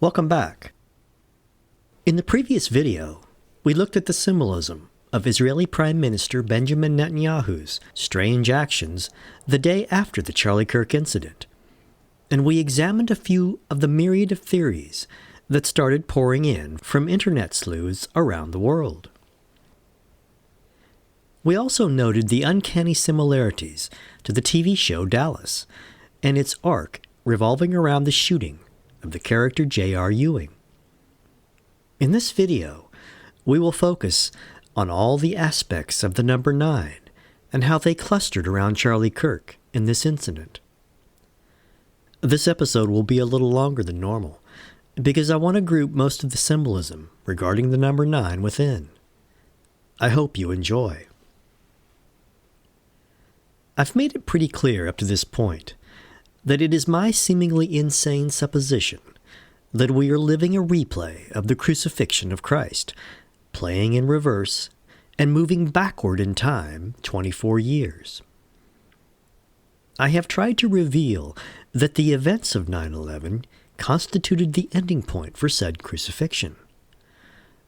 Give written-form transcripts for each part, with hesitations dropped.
Welcome back. In the previous video, we looked at the symbolism of Israeli Prime Minister Benjamin Netanyahu's strange actions the day after the Charlie Kirk incident, and we examined a few of the myriad of theories that started pouring in from internet sleuths around the world. We also noted the uncanny similarities to the TV show Dallas and its arc revolving around the shooting of the character J.R. Ewing. In this video, we will focus on all the aspects of the number 9 and how they clustered around Charlie Kirk in this incident. This episode will be a little longer than normal because I want to group most of the symbolism regarding the number 9 within. I hope you enjoy. I've made it pretty clear up to this point that it is my seemingly insane supposition that we are living a replay of the crucifixion of Christ, playing in reverse and moving backward in time 24 years. I have tried to reveal that the events of 9/11 constituted the ending point for said crucifixion,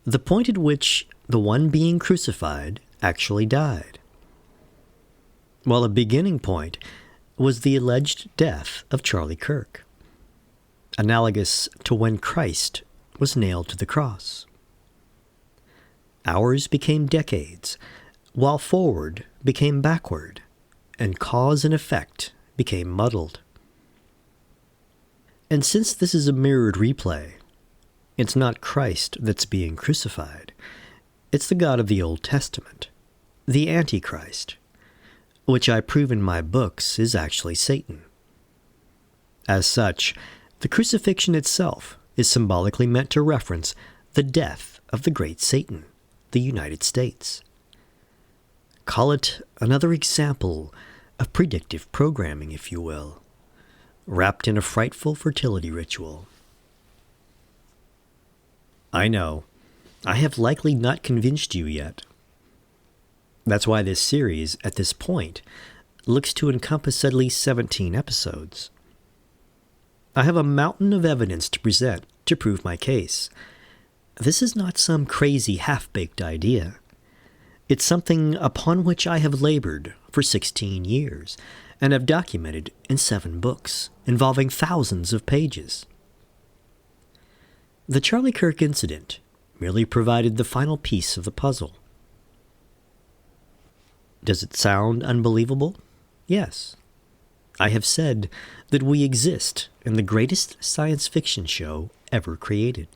the point at which the one being crucified actually died, while a beginning point was the alleged death of Charlie Kirk, analogous to when Christ was nailed to the cross. Hours became decades, while forward became backward, and cause and effect became muddled. And since this is a mirrored replay, it's not Christ that's being crucified. It's the God of the Old Testament, the Antichrist, which I prove in my books is actually Satan. As such, the crucifixion itself is symbolically meant to reference the death of the great Satan, the United States. Call it another example of predictive programming, if you will, wrapped in a frightful fertility ritual. I know, I have likely not convinced you yet. That's why this series, at this point, looks to encompass at least 17 episodes. I have a mountain of evidence to present to prove my case. This is not some crazy half-baked idea. It's something upon which I have labored for 16 years and have documented in 7 books involving thousands of pages. The Charlie Kirk incident merely provided the final piece of the puzzle. Does it sound unbelievable? Yes. I have said that we exist in the greatest science fiction show ever created.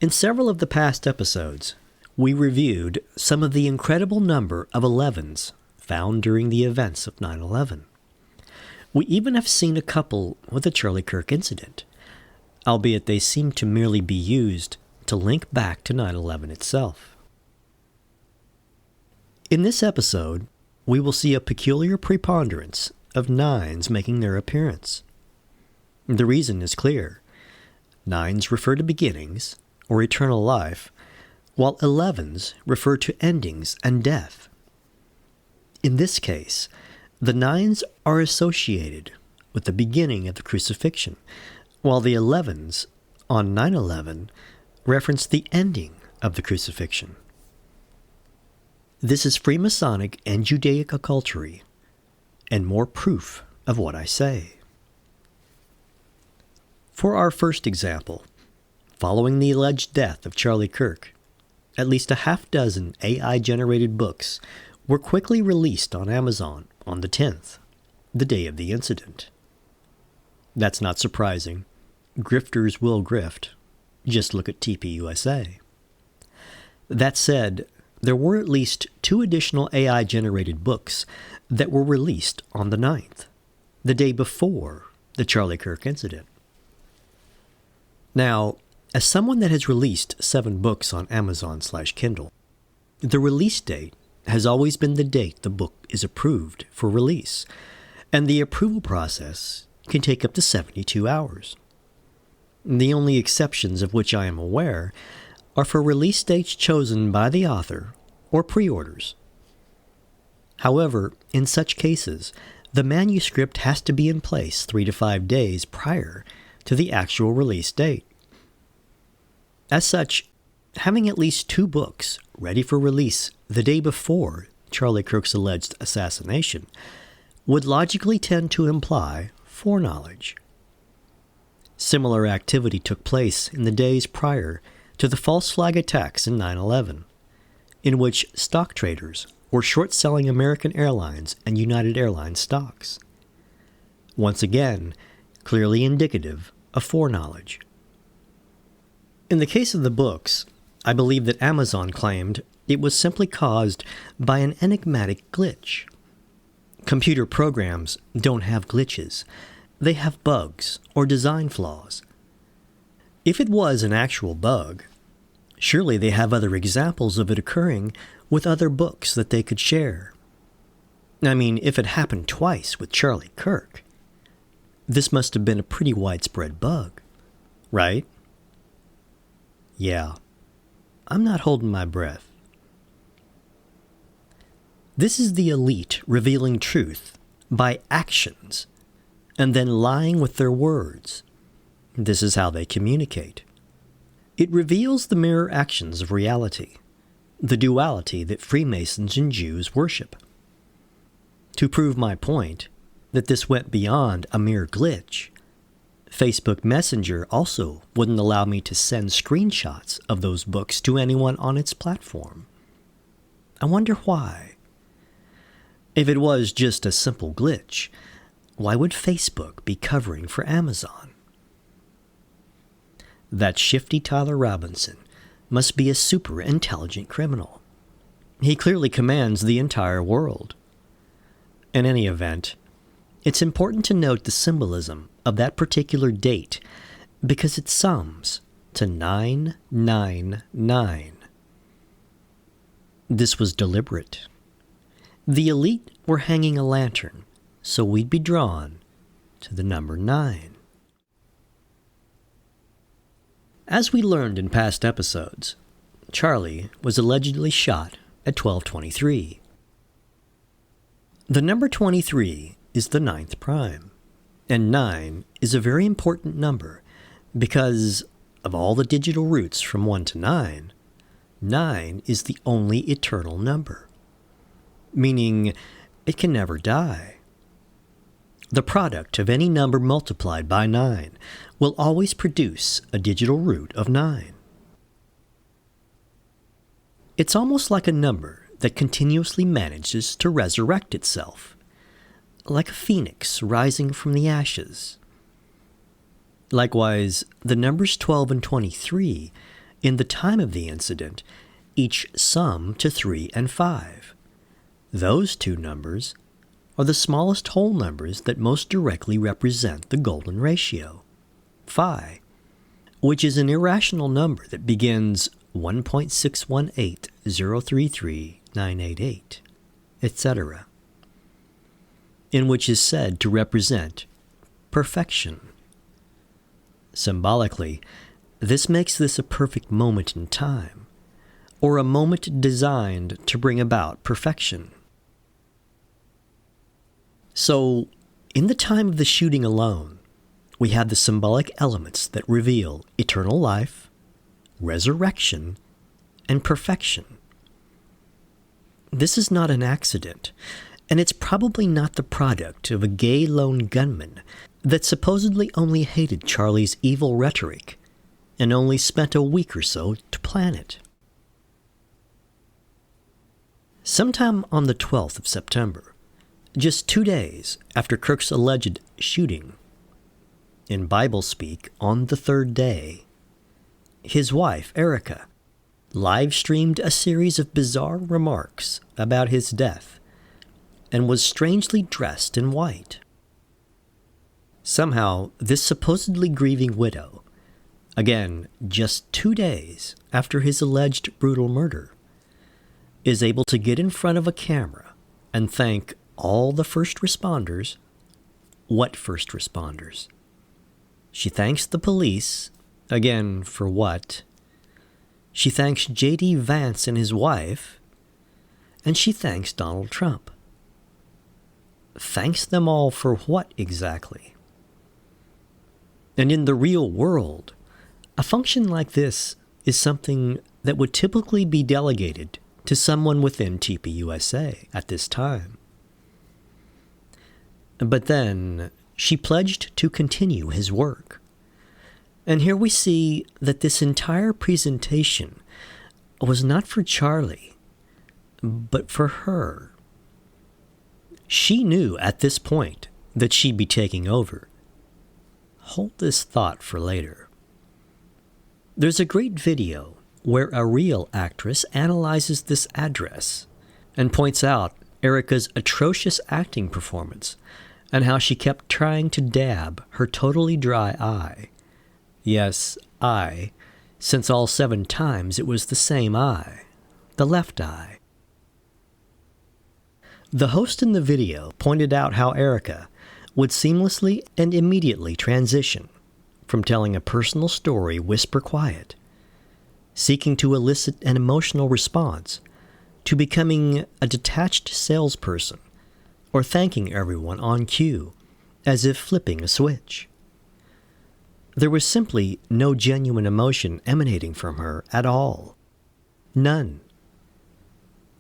In several of the past episodes, we reviewed some of the incredible number of 11s found during the events of 9/11. We even have seen a couple with the Charlie Kirk incident, albeit they seem to merely be used to link back to 9/11 itself. In this episode, we will see a peculiar preponderance of 9s making their appearance. The reason is clear. 9s refer to beginnings, or eternal life, while 11s refer to endings and death. In this case, the 9s are associated with the beginning of the crucifixion, while the 11s on 9/11 reference the ending of the crucifixion. This is Freemasonic and Judaic occultery, and more proof of what I say. For our first example, following the alleged death of Charlie Kirk, at least a half dozen AI-generated books were quickly released on Amazon on the 10th, the day of the incident. That's not surprising. Grifters will grift. Just look at TPUSA. That said, there were at least 2 additional AI-generated books that were released on the 9th, the day before the Charlie Kirk incident. Now, as someone that has released 7 books on Amazon/Kindle, the release date has always been the date the book is approved for release, and the approval process can take up to 72 hours. The only exceptions of which I am aware are for release dates chosen by the author or pre-orders. However, in such cases, the manuscript has to be in place 3 to 5 days prior to the actual release date. As such, having at least 2 books ready for release the day before Charlie Kirk's alleged assassination would logically tend to imply foreknowledge. Similar activity took place in the days prior to the false flag attacks in 9/11, in which stock traders were short-selling American Airlines and United Airlines stocks. Once again, clearly indicative of foreknowledge. In the case of the books, I believe that Amazon claimed it was simply caused by an enigmatic glitch. Computer programs don't have glitches. They have bugs or design flaws. If it was an actual bug, surely they have other examples of it occurring with other books that they could share. I mean, if it happened twice with Charlie Kirk, this must have been a pretty widespread bug, right? Yeah, I'm not holding my breath. This is the elite revealing truth by actions and then lying with their words. This is how they communicate. It reveals the mirror actions of reality, the duality that Freemasons and Jews worship. To prove my point that this went beyond a mere glitch, Facebook Messenger also wouldn't allow me to send screenshots of those books to anyone on its platform. I wonder why. If it was just a simple glitch, why would Facebook be covering for Amazon? That shifty Tyler Robinson must be a super intelligent criminal. He clearly commands the entire world. In any event, it's important to note the symbolism of that particular date because it sums to 999. This was deliberate. The elite were hanging a lantern, so we'd be drawn to the number 9. As we learned in past episodes, Charlie was allegedly shot at 12:23. The number 23 is the 9th prime, and 9 is a very important number because of all the digital roots from 1 to 9, 9 is the only eternal number, meaning it can never die. The product of any number multiplied by 9 will always produce a digital root of 9. It's almost like a number that continuously manages to resurrect itself, like a phoenix rising from the ashes. Likewise, the numbers 12 and 23 in the time of the incident each sum to 3 and 5. Those 2 numbers are the smallest whole numbers that most directly represent the golden ratio, phi, which is an irrational number that begins 1.618033,988, etc., in which is said to represent perfection. Symbolically, this makes this a perfect moment in time, or a moment designed to bring about perfection. So, in the time of the shooting alone, we have the symbolic elements that reveal eternal life, resurrection, and perfection. This is not an accident, and it's probably not the product of a gay lone gunman that supposedly only hated Charlie's evil rhetoric and only spent a week or so to plan it. Sometime on the 12th of September, just 2 days after Kirk's alleged shooting, in Bible speak, on the 3rd day, his wife, Erica, live-streamed a series of bizarre remarks about his death and was strangely dressed in white. Somehow, this supposedly grieving widow, again just 2 days after his alleged brutal murder, is able to get in front of a camera and thank all the first responders. What first responders? She thanks the police, again for what? She thanks J.D. Vance and his wife, and she thanks Donald Trump. Thanks them all for what exactly? And in the real world, a function like this is something that would typically be delegated to someone within TPUSA at this time. But then she pledged to continue his work. And here we see that this entire presentation was not for Charlie, but for her. She knew at this point that she'd be taking over. Hold this thought for later. There's a great video where a real actress analyzes this address and points out Erica's atrocious acting performance and how she kept trying to dab her totally dry eye. Yes, eye, since all 7 times it was the same eye, the left eye. The host in the video pointed out how Erica would seamlessly and immediately transition from telling a personal story whisper quiet, seeking to elicit an emotional response, to becoming a detached salesperson or thanking everyone on cue as if flipping a switch. There was simply no genuine emotion emanating from her at all. None.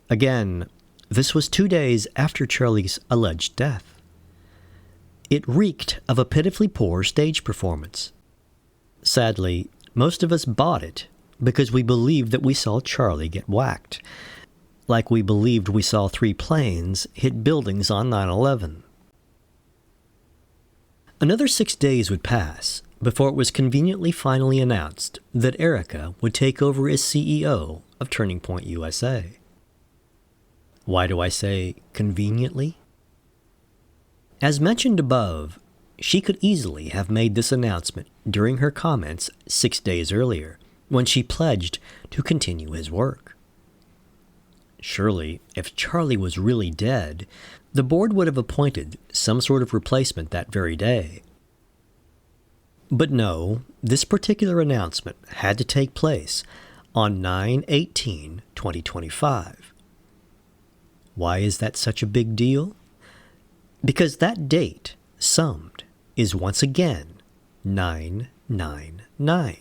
Again, this was 2 days after Charlie's alleged death. It reeked of a pitifully poor stage performance. Sadly, most of us bought it because we believed that we saw Charlie get whacked, like we believed we saw 3 planes hit buildings on 9/11. Another 6 days would pass before it was conveniently finally announced that Erica would take over as CEO of Turning Point USA. Why do I say conveniently? As mentioned above, she could easily have made this announcement during her comments 6 days earlier, when she pledged to continue his work. Surely, if Charlie was really dead, the board would have appointed some sort of replacement that very day. But no, this particular announcement had to take place on 9/18/2025. Why is that such a big deal? Because that date, summed, is once again 999.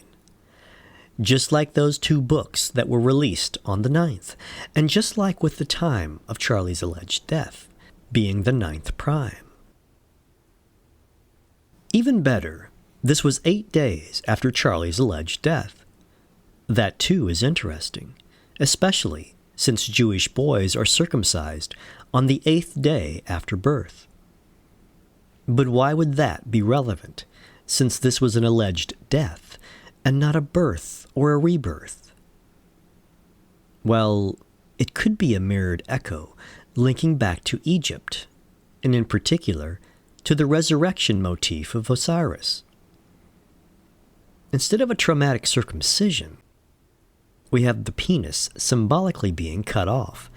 Just like those 2 books that were released on the 9th, and just like with the time of Charlie's alleged death, being the 9th prime. Even better, this was 8 days after Charlie's alleged death. That too is interesting, especially since Jewish boys are circumcised on the 8th day after birth. But why would that be relevant, since this was an alleged death and not a birth or a rebirth? Well, it could be a mirrored echo linking back to Egypt, and in particular to the resurrection motif of Osiris. Instead of a traumatic circumcision, we have the penis symbolically being cut off,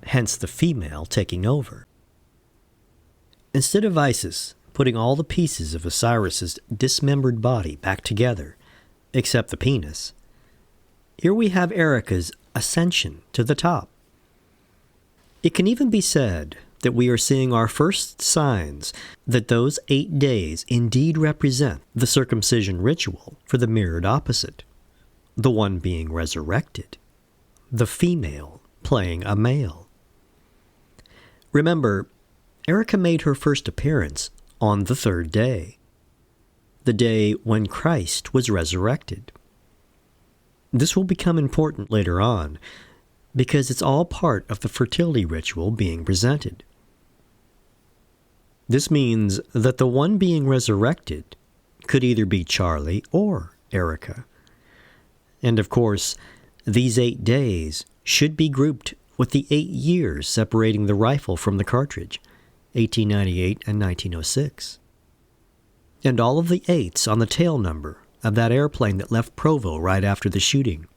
hence the female taking over. Instead of Isis putting all the pieces of Osiris's dismembered body back together, except the penis, here we have Erica's ascension to the top. It can even be said that we are seeing our first signs that those 8 days indeed represent the circumcision ritual for the mirrored opposite, the one being resurrected, the female playing a male. Remember, Erica made her first appearance on the 3rd day, the day when Christ was resurrected. This will become important later on, because it's all part of the fertility ritual being presented. This means that the one being resurrected could either be Charlie or Erica. And of course, these 8 days should be grouped with the 8 years separating the rifle from the cartridge, 1898 and 1906. And all of the 8s on the tail number of that airplane that left Provo right after the shooting,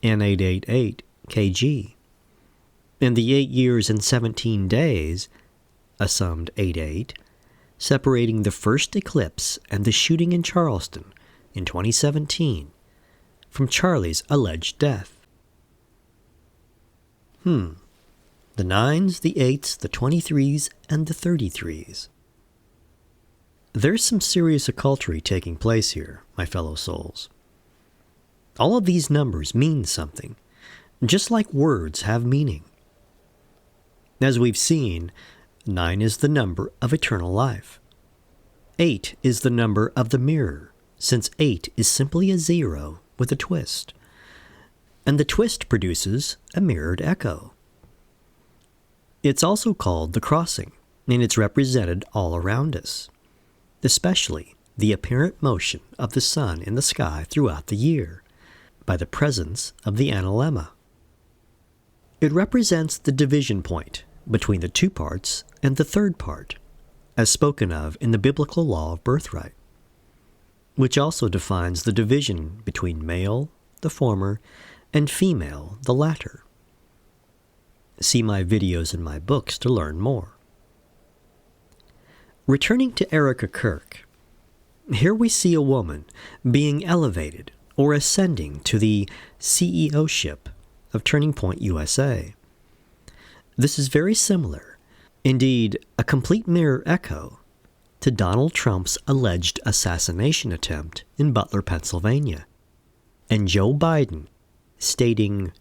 N888 KG. And the 8 years and 17 days, a summed 88, separating the first eclipse and the shooting in Charleston in 2017 from Charlie's alleged death. The 9s, the 8s, the 23s, and the 33s. There's some serious occultery taking place here, my fellow souls. All of these numbers mean something, just like words have meaning. As we've seen, 9 is the number of eternal life. 8 is the number of the mirror, since 8 is simply a 0 with a twist. And the twist produces a mirrored echo. It's also called the crossing, and it's represented all around us, especially the apparent motion of the sun in the sky throughout the year, by the presence of the analemma. It represents the division point between the 2 parts and the 3rd part, as spoken of in the biblical law of birthright, which also defines the division between male, the former, and female, the latter. See my videos and my books to learn more. Returning to Erica Kirk, here we see a woman being elevated or ascending to the CEO-ship of Turning Point USA. This is very similar, indeed a complete mirror echo, to Donald Trump's alleged assassination attempt in Butler, Pennsylvania, and Joe Biden stating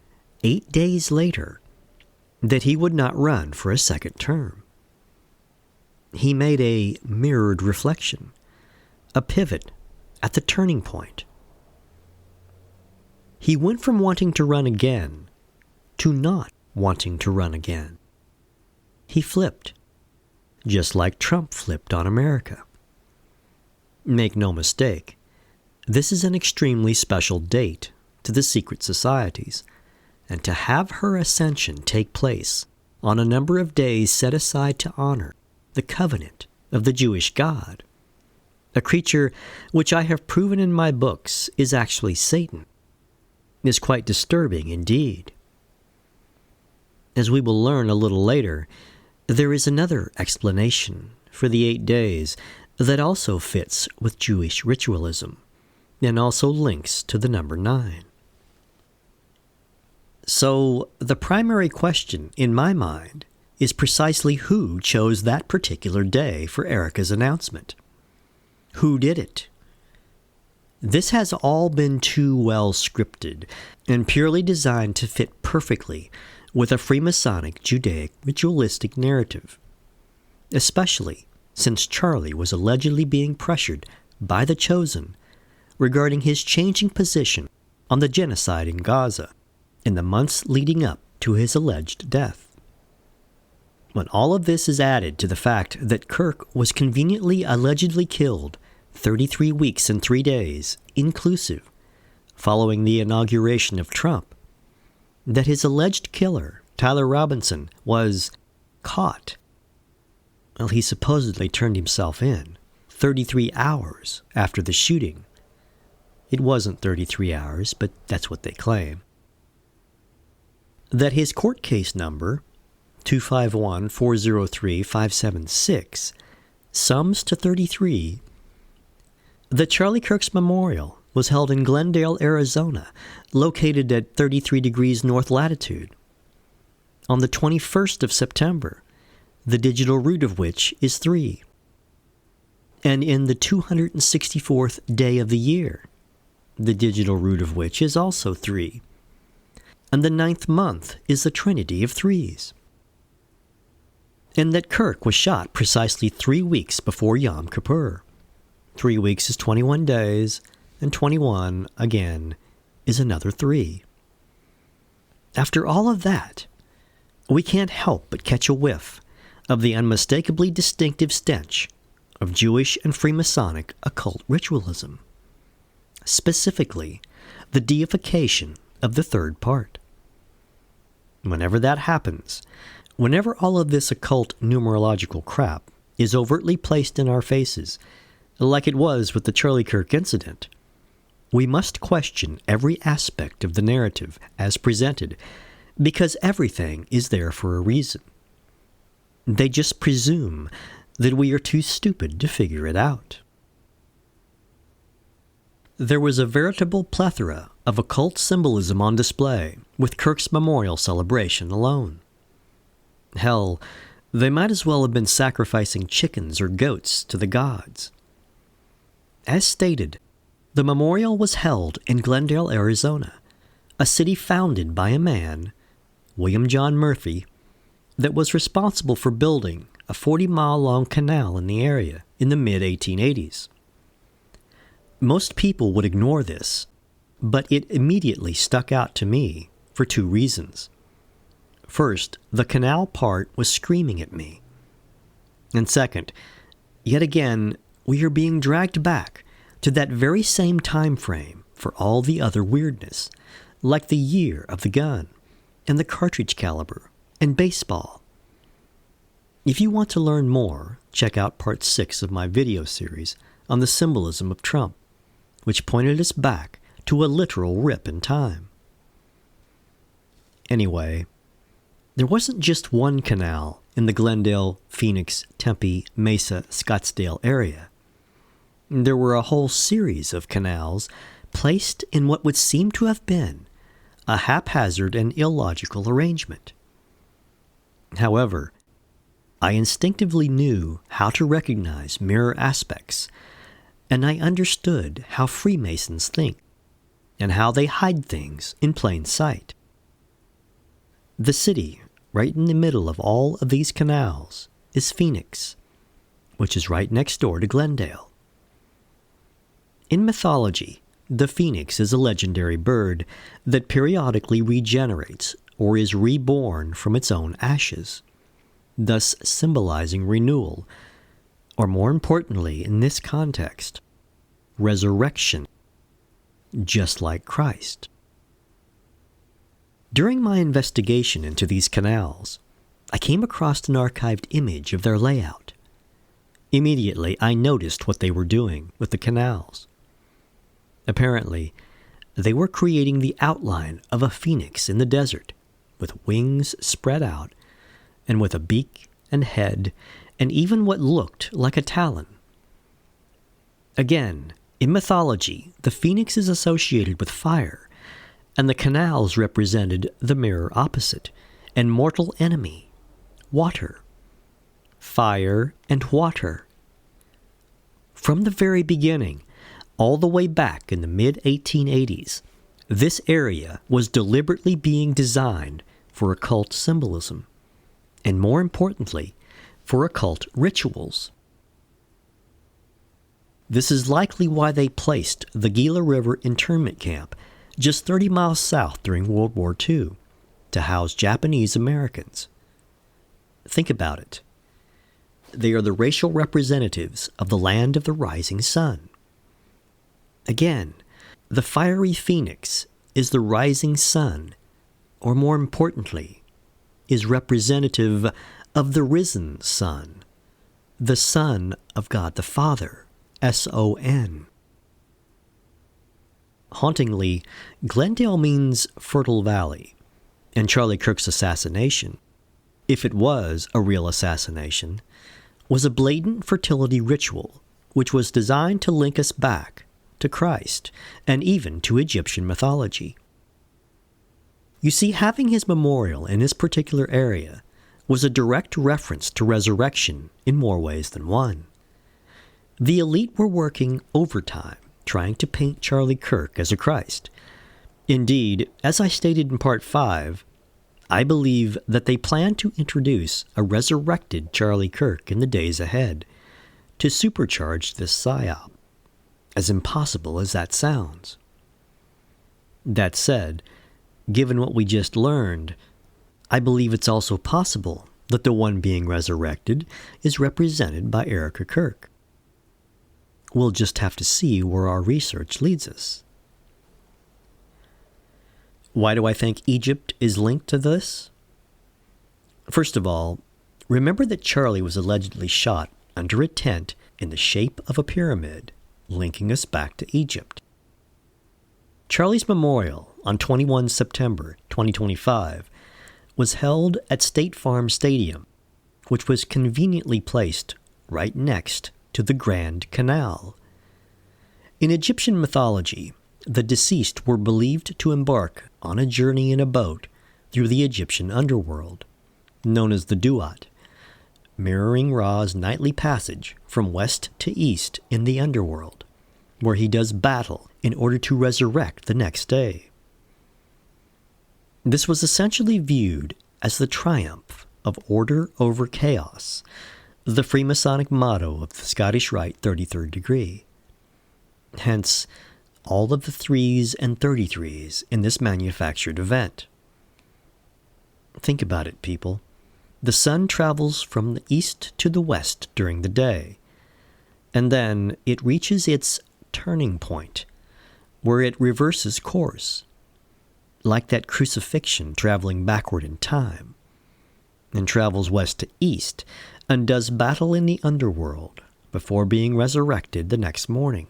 8 days later that he would not run for a second term. He made a mirrored reflection, a pivot at the turning point. He went from wanting to run again to not wanting to run again. He flipped, just like Trump flipped on America. Make no mistake, this is an extremely special date to the secret societies, and to have her ascension take place on a number of days set aside to honor the covenant of the Jewish God, a creature which I have proven in my books is actually Satan, is quite disturbing indeed. As we will learn a little later, there is another explanation for the 8 days that also fits with Jewish ritualism and also links to the number 9. So, the primary question in my mind is precisely who chose that particular day for Erica's announcement. Who did it? This has all been too well scripted and purely designed to fit perfectly with a Freemasonic Judaic ritualistic narrative, especially since Charlie was allegedly being pressured by the Chosen regarding his changing position on the genocide in Gaza in the months leading up to his alleged death. When all of this is added to the fact that Kirk was conveniently allegedly killed 33 weeks and 3 days, inclusive, following the inauguration of Trump, that his alleged killer, Tyler Robinson, was caught. Well, he supposedly turned himself in 33 hours after the shooting. It wasn't 33 hours, but that's what they claim. That his court case number, 251-403-576, sums to 33. That Charlie Kirk's memorial was held in Glendale, Arizona, located at 33 degrees north latitude, on the 21st of September, the digital root of which is 3, and in the 264th day of the year, the digital root of which is also 3, and the 9th month is the trinity of 3s. And that Kirk was shot precisely 3 weeks before Yom Kippur. 3 weeks is 21 days, and 21, again, is another 3. After all of that, we can't help but catch a whiff of the unmistakably distinctive stench of Jewish and Freemasonic occult ritualism, specifically the deification of the 3rd part. Whenever that happens, whenever all of this occult numerological crap is overtly placed in our faces, like it was with the Charlie Kirk incident, we must question every aspect of the narrative as presented, because everything is there for a reason. They just presume that we are too stupid to figure it out. There was a veritable plethora of occult symbolism on display with Kirk's memorial celebration alone. Hell, they might as well have been sacrificing chickens or goats to the gods, As stated, the memorial was held in Glendale, Arizona, a city founded by a man, William John Murphy, that was responsible for building a 40-mile-long canal in the area in the mid-1880s. Most people would ignore this, but it immediately stuck out to me for two reasons. First, the canal part was screaming at me. And second, yet again, we are being dragged back to that very same time frame for all the other weirdness, like the year of the gun, and the cartridge caliber, and baseball. If you want to learn more, check out part 6 of my video series on the symbolism of Trump, which pointed us back to a literal rip in time. Anyway, there wasn't just one canal in the Glendale, Phoenix, Tempe, Mesa, Scottsdale area. There were a whole series of canals placed in what would seem to have been a haphazard and illogical arrangement. However, I instinctively knew how to recognize mirror aspects, and I understood how Freemasons think and how they hide things in plain sight. The city right in the middle of all of these canals is Phoenix, which is right next door to Glendale. In mythology, the phoenix is a legendary bird that periodically regenerates or is reborn from its own ashes, thus symbolizing renewal, or more importantly in this context, resurrection, just like Christ. During my investigation into these canals, I came across an archived image of their layout. Immediately, I noticed what they were doing with the canals. Apparently, they were creating the outline of a phoenix in the desert, with wings spread out, and with a beak and head, and even what looked like a talon. Again, in mythology, the phoenix is associated with fire, and the canals represented the mirror opposite and mortal enemy, water. Fire and water. From the very beginning, all the way back in the mid-1880s, this area was deliberately being designed for occult symbolism, and more importantly, for occult rituals. This is likely why they placed the Gila River internment camp just 30 miles south during World War II to house Japanese Americans. Think about it. They are the racial representatives of the land of the rising sun. Again, the fiery phoenix is the rising sun, or more importantly, is representative of the risen sun, the Son of God the Father, S-O-N. Hauntingly, Glendale means fertile valley, and Charlie Kirk's assassination, if it was a real assassination, was a blatant fertility ritual which was designed to link us back to Christ and even to Egyptian mythology. You see, having his memorial in this particular area was a direct reference to resurrection in more ways than one. The elite were working overtime trying to paint Charlie Kirk as a Christ. Indeed, as I stated in Part 5, I believe that they plan to introduce a resurrected Charlie Kirk in the days ahead to supercharge this psyop, as impossible as that sounds. That said, given what we just learned, I believe it's also possible that the one being resurrected is represented by Erica Kirk. We'll just have to see where our research leads us. Why do I think Egypt is linked to this? First of all, remember that Charlie was allegedly shot under a tent in the shape of a pyramid, linking us back to Egypt. Charlie's memorial on 21 September 2025 was held at State Farm Stadium, which was conveniently placed right next to the Grand Canal. In Egyptian mythology, the deceased were believed to embark on a journey in a boat through the Egyptian underworld, known as the Duat, mirroring Ra's nightly passage from west to east in the underworld, where he does battle in order to resurrect the next day. This was essentially viewed as the triumph of order over chaos, the Freemasonic motto of the Scottish Rite 33rd degree. Hence, all of the 3s and 33s in this manufactured event. Think about it, people. The sun travels from the east to the west during the day, and then it reaches its turning point, where it reverses course, like that crucifixion traveling backward in time, and travels west to east and does battle in the underworld before being resurrected the next morning.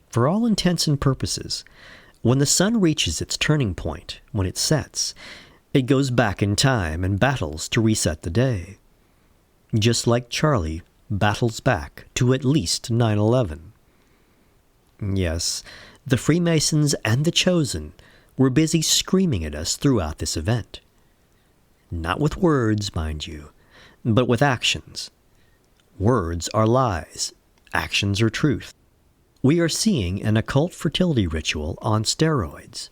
For all intents and purposes, when the sun reaches its turning point, when it sets, it goes back in time and battles to reset the day, just like Charlie battles back to at least 9/11. Yes, the Freemasons and the Chosen were busy screaming at us throughout this event. Not with words, mind you, but with actions. Words are lies, actions are truth. We are seeing an occult fertility ritual on steroids.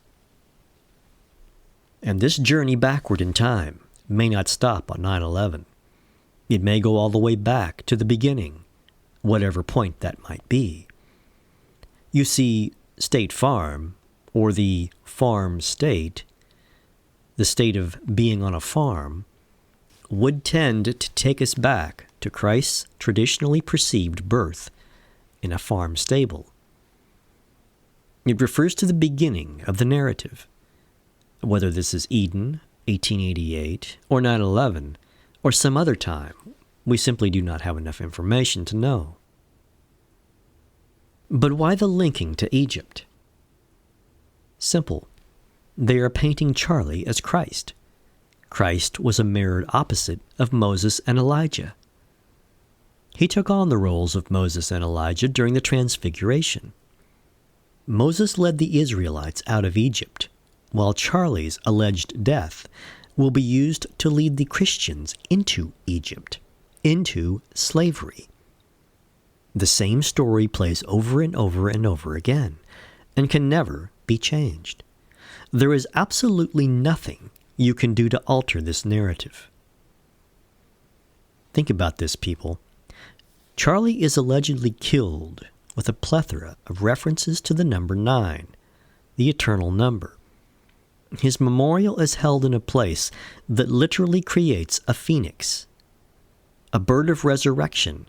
And this journey backward in time may not stop on 9/11. It may go all the way back to the beginning, whatever point that might be. You see, State Farm, or the farm state, the state of being on a farm, would tend to take us back to Christ's traditionally perceived birth in a farm stable. It refers to the beginning of the narrative. Whether this is Eden, 1888, or 9/11, or some other time, we simply do not have enough information to know. But why the linking to Egypt? Simple. They are painting Charlie as Christ. Christ was a mirrored opposite of Moses and Elijah. He took on the roles of Moses and Elijah during the Transfiguration. Moses led the Israelites out of Egypt, while Charlie's alleged death will be used to lead the Christians into Egypt, into slavery. The same story plays over and over and over again, and can never be changed. There is absolutely nothing you can do to alter this narrative. Think about this, people. Charlie is allegedly killed with a plethora of references to the number 9, the eternal number. His memorial is held in a place that literally creates a phoenix, a bird of resurrection,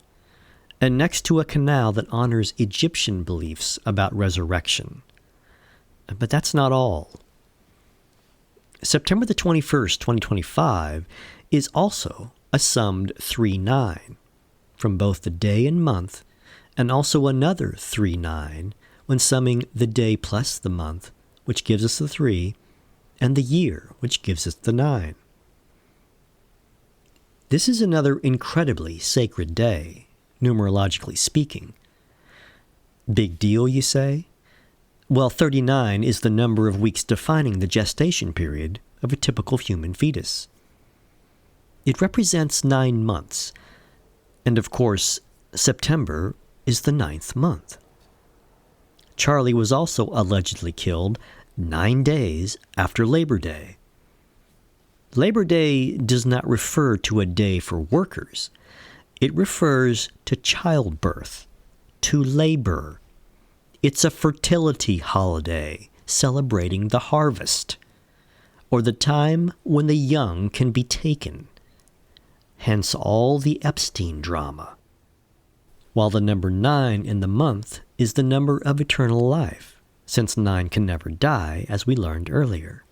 and next to a canal that honors Egyptian beliefs about resurrection. But that's not all. September the 21st, 2025 is also a summed 3-9 from both the day and month, and also another 3-9 when summing the day plus the month, which gives us the 3, and the year, which gives us the 9. This is another incredibly sacred day, numerologically speaking. Big deal, you say? Well, 39 is the number of weeks defining the gestation period of a typical human fetus. It represents 9 months, and of course, September is the 9th month. Charlie was also allegedly killed 9 days after Labor Day. Labor Day does not refer to a day for workers. It refers to childbirth, to labor. It's a fertility holiday celebrating the harvest, or the time when the young can be taken. Hence all the Epstein drama. While the number 9 in the month is the number of eternal life, since 9 can never die, as we learned earlier.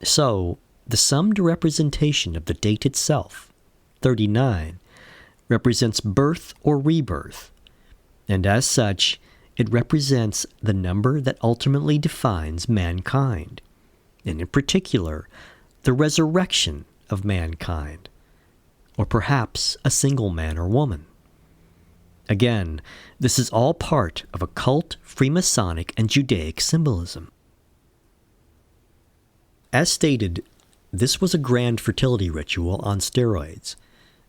So, the summed representation of the date itself, 39, represents birth or rebirth, and as such, it represents the number that ultimately defines mankind, and in particular, the resurrection of mankind, or perhaps a single man or woman. Again, this is all part of occult, Freemasonic, and Judaic symbolism. As stated, this was a grand fertility ritual on steroids,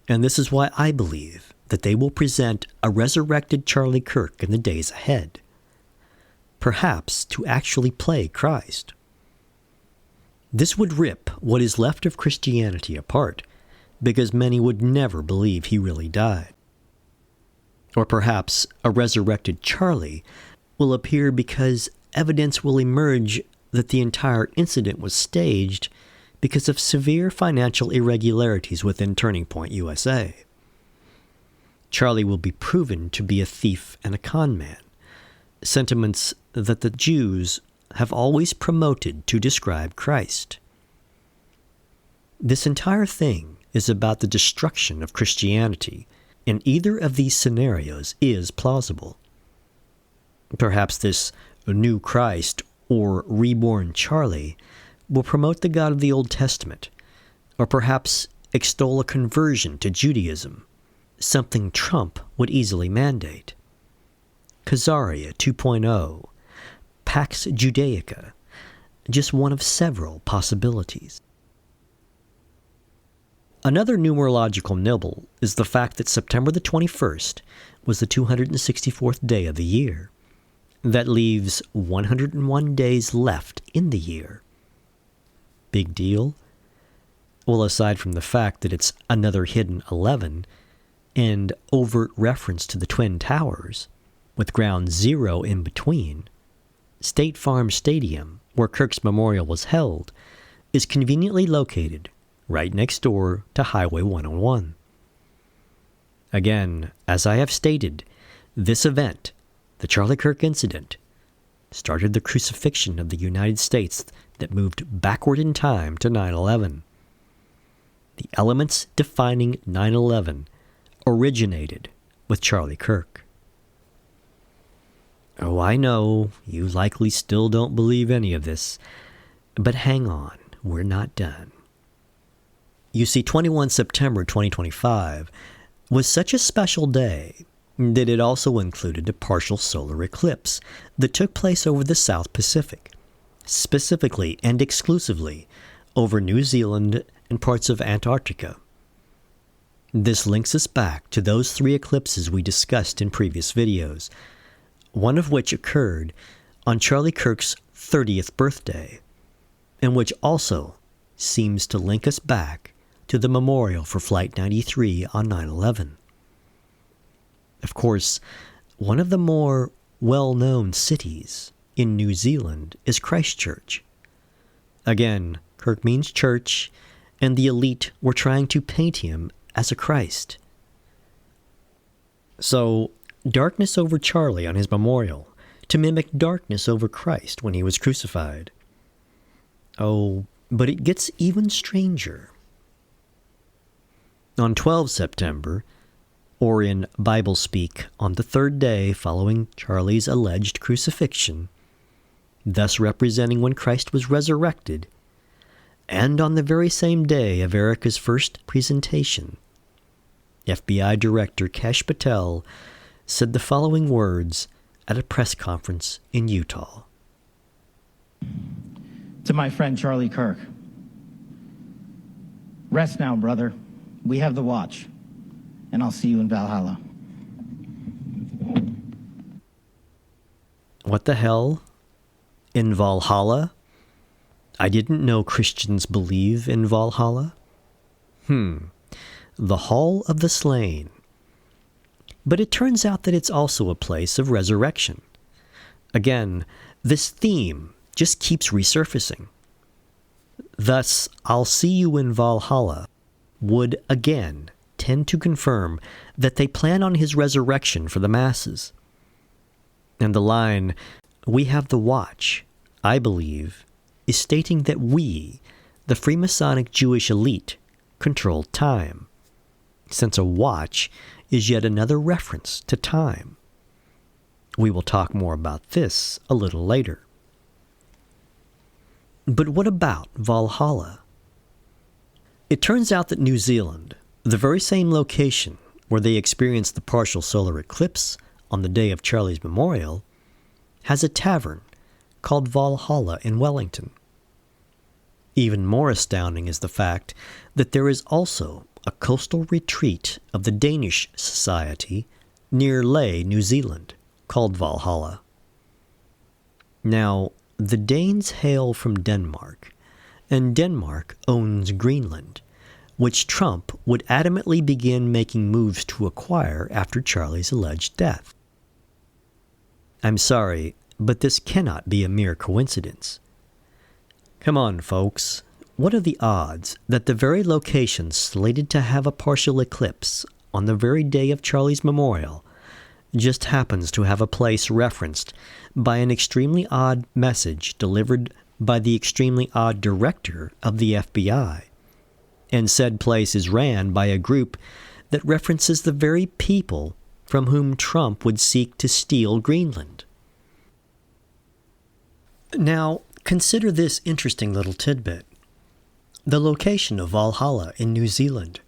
and this is why I believe that they will present a resurrected Charlie Kirk in the days ahead, perhaps to actually play Christ. This would rip what is left of Christianity apart, because many would never believe he really died. Or perhaps a resurrected Charlie will appear because evidence will emerge that the entire incident was staged because of severe financial irregularities within Turning Point USA. Charlie will be proven to be a thief and a con man, sentiments that the Jews have always promoted to describe Christ. This entire thing is about the destruction of Christianity, and either of these scenarios is plausible. Perhaps this new Christ or reborn Charlie will promote the God of the Old Testament, or perhaps extol a conversion to Judaism, something Trump would easily mandate. Khazaria 2.0, Pax Judaica, just one of several possibilities. Another numerological nibble is the fact that September the 21st was the 264th day of the year. That leaves 101 days left in the year. Big deal? Well, aside from the fact that it's another hidden 11 and overt reference to the Twin Towers, with ground zero in between, State Farm Stadium, where Kirk's memorial was held, is conveniently located right next door to Highway 101. Again, as I have stated, this event, the Charlie Kirk Incident, started the crucifixion of the United States that moved backward in time to 9/11. The elements defining 9/11 originated with Charlie Kirk. Oh, I know, you likely still don't believe any of this, but hang on, we're not done. You see, 21 September 2025 was such a special day that it also included a partial solar eclipse that took place over the South Pacific, specifically and exclusively over New Zealand and parts of Antarctica. This links us back to those 3 eclipses we discussed in previous videos, one of which occurred on Charlie Kirk's 30th birthday, and which also seems to link us back to the memorial for Flight 93 on 9/11. Of course, one of the more well-known cities in New Zealand is Christchurch. Again, Kirk means church, and the elite were trying to paint him as a Christ. So, darkness over Charlie on his memorial to mimic darkness over Christ when he was crucified. Oh, but it gets even stranger. On 12 September, or in Bible speak, on the 3rd day following Charlie's alleged crucifixion, thus representing when Christ was resurrected, and on the very same day of Erica's first presentation, FBI Director Kesh Patel said the following words at a press conference in Utah. To my friend Charlie Kirk, rest now, brother. We have the watch, and I'll see you in Valhalla. What the hell? In Valhalla? I didn't know Christians believe in Valhalla. The Hall of the Slain. But it turns out that it's also a place of resurrection. Again, this theme just keeps resurfacing. Thus, I'll see you in Valhalla would again tend to confirm that they plan on his resurrection for the masses. And the line, "We have the watch," I believe, is stating that we, the Freemasonic Jewish elite, control time, since a watch is yet another reference to time. We will talk more about this a little later. But what about Valhalla? It turns out that New Zealand, the very same location where they experienced the partial solar eclipse on the day of Charlie's memorial, has a tavern called Valhalla in Wellington. Even more astounding is the fact that there is also a coastal retreat of the Danish society near Ley, New Zealand, called Valhalla. Now, the Danes hail from Denmark, and Denmark owns Greenland, which Trump would adamantly begin making moves to acquire after Charlie's alleged death. I'm sorry, but this cannot be a mere coincidence. Come on, folks. What are the odds that the very location slated to have a partial eclipse on the very day of Charlie's memorial just happens to have a place referenced by an extremely odd message delivered by the extremely odd director of the FBI, and said place is ran by a group that references the very people from whom Trump would seek to steal Greenland? Now, consider this interesting little tidbit. The location of Valhalla in New Zealand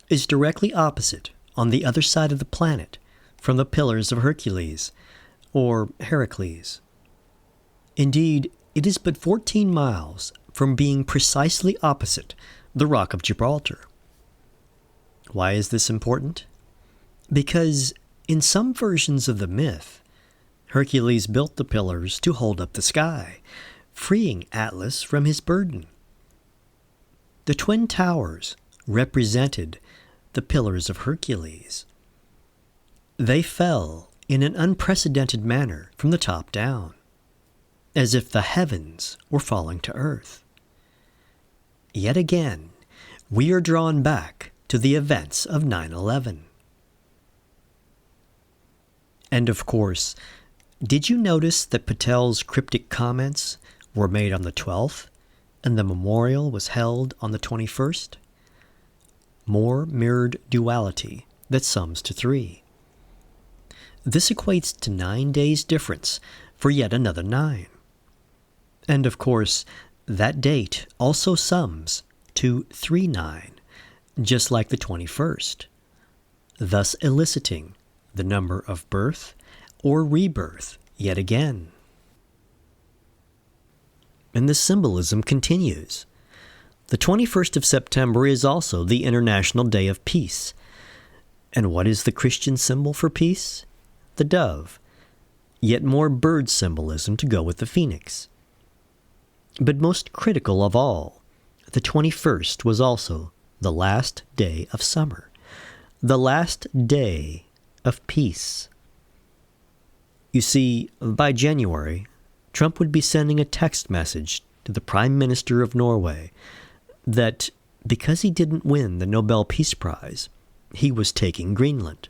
is directly opposite, on the other side of the planet, from the Pillars of Hercules, or Heracles. Indeed, it is but 14 miles from being precisely opposite the Rock of Gibraltar. Why is this important? Because in some versions of the myth, Hercules built the pillars to hold up the sky, freeing Atlas from his burden. The Twin Towers represented the Pillars of Hercules. They fell in an unprecedented manner from the top down, as if the heavens were falling to earth. Yet again, we are drawn back to the events of 9/11. And of course, did you notice that Patel's cryptic comments were made on the 12th, and the memorial was held on the 21st? More mirrored duality that sums to 3. This equates to 9 days difference for yet another 9. And of course, that date also sums to 3/9, just like the 21st, thus eliciting the number of birth or rebirth yet again. And the symbolism continues. The 21st of September is also the International Day of Peace. And what is the Christian symbol for peace? The dove. Yet more bird symbolism to go with the phoenix. But most critical of all, the 21st was also the last day of summer, the last day of peace. You see, by January, Trump would be sending a text message to the Prime Minister of Norway that because he didn't win the Nobel Peace Prize, he was taking Greenland.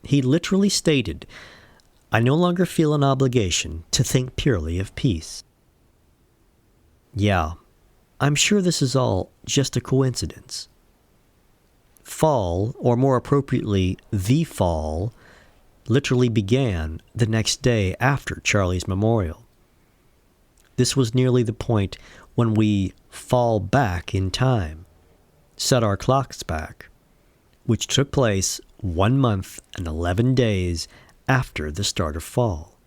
He literally stated, "I no longer feel an obligation to think purely of peace." Yeah, I'm sure this is all just a coincidence. Fall, or more appropriately, the fall, literally began the next day after Charlie's memorial. This was nearly the point when we fall back in time, set our clocks back, which took place 1 month and 11 days after the start of fall.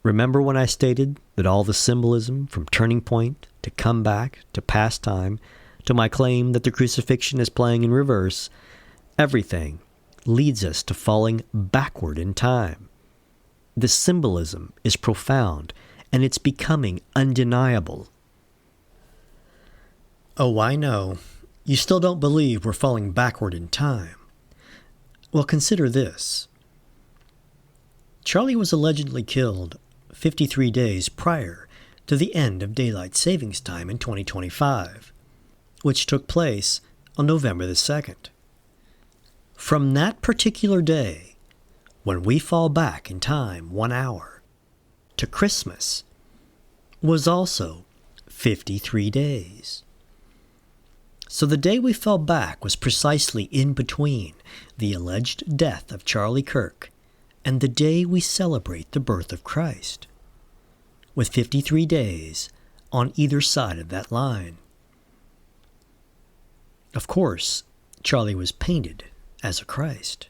Remember when I stated that all the symbolism from turning point to comeback to pastime to my claim that the crucifixion is playing in reverse, everything leads us to falling backward in time. The symbolism is profound, and it's becoming undeniable. Oh, I know. You still don't believe we're falling backward in time. Well, consider this. Charlie was allegedly killed 53 days prior to the end of daylight savings time in 2025, which took place on November the 2nd. From that particular day, when we fall back in time 1 hour, to Christmas, was also 53 days. So the day we fell back was precisely in between the alleged death of Charlie Kirk and the day we celebrate the birth of Christ, with 53 days on either side of that line. Of course, Charlie was painted as a Christ.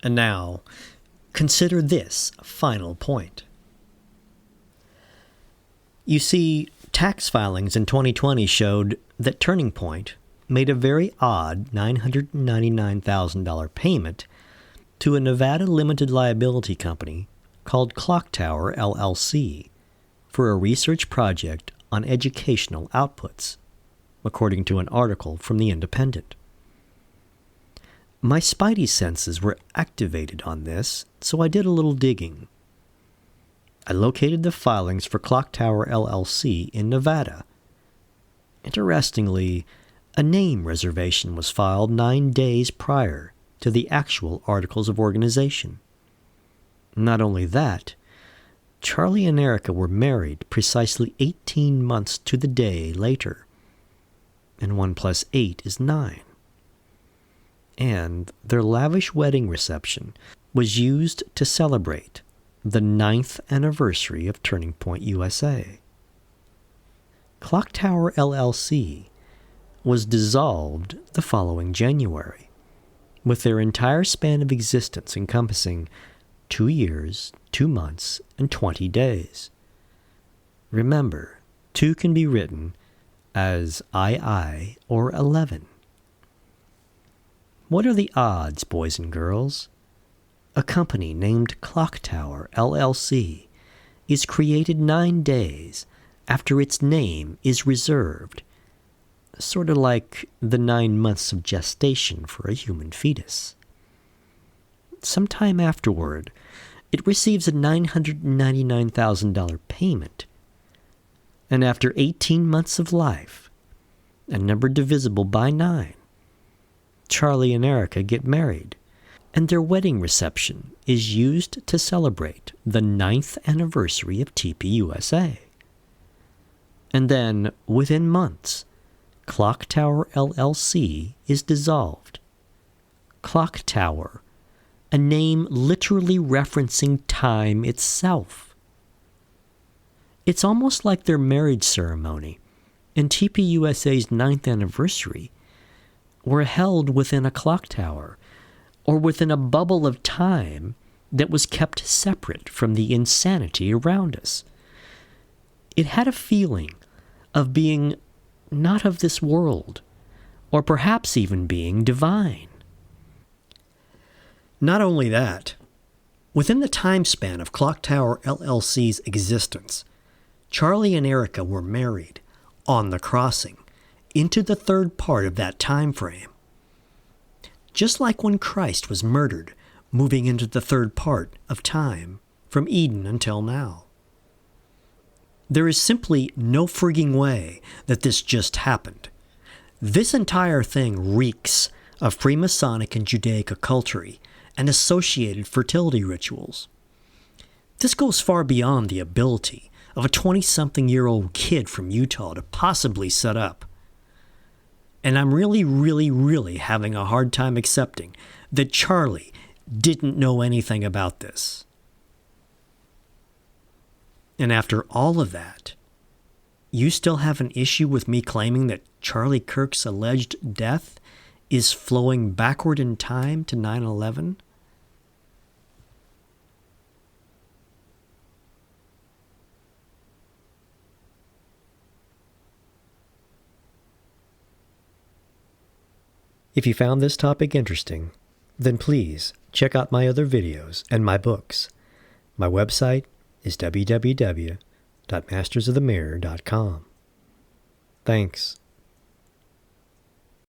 And now, consider this final point. You see, Tax filings in 2020 showed that Turning Point made a very odd $999,000 payment to a Nevada limited liability company called Clock Tower LLC for a research project on educational outputs, according to an article from The Independent. My spidey senses were activated on this, so I did a little digging. I located the filings for Clock Tower LLC in Nevada. Interestingly, a name reservation was filed 9 days prior to the actual articles of organization. Not only that, Charlie and Erica were married precisely 18 months to the day later, and 1 + 8 is 9. And their lavish wedding reception was used to celebrate the 9th anniversary of Turning Point USA. Clock Tower LLC was dissolved the following January, with their entire span of existence encompassing 2 years, 2 months, and 20 days. Remember, 2 can be written as II or 11. What are the odds, boys and girls? A company named Clock Tower LLC is created 9 days after its name is reserved, sort of like the 9 months of gestation for a human fetus. Sometime afterward, it receives a $999,000 payment, and after 18 months of life, a number divisible by 9, Charlie and Erica get married, and their wedding reception is used to celebrate the 9th anniversary of TPUSA. And then, within months, Clock Tower LLC is dissolved. Clock Tower, a name literally referencing time itself. It's almost like their marriage ceremony and TPUSA's 9th anniversary were held within a clock tower, or within a bubble of time that was kept separate from the insanity around us. It had a feeling of being not of this world, or perhaps even being divine. Not only that, within the time span of Clock Tower LLC's existence, Charlie and Erica were married on the crossing into the 3rd part of that time frame. Just like when Christ was murdered, moving into the 3rd part of time, from Eden until now. There is simply no frigging way that this just happened. This entire thing reeks of Freemasonic and Judaic occultery and associated fertility rituals. This goes far beyond the ability of a 20-something-year-old kid from Utah to possibly set up. And I'm really having a hard time accepting that Charlie didn't know anything about this. And after all of that, you still have an issue with me claiming that Charlie Kirk's alleged death is flowing backward in time to 9/11? If you found this topic interesting, then please check out my other videos and my books. My website is www.mastersofthemirror.com. Thanks.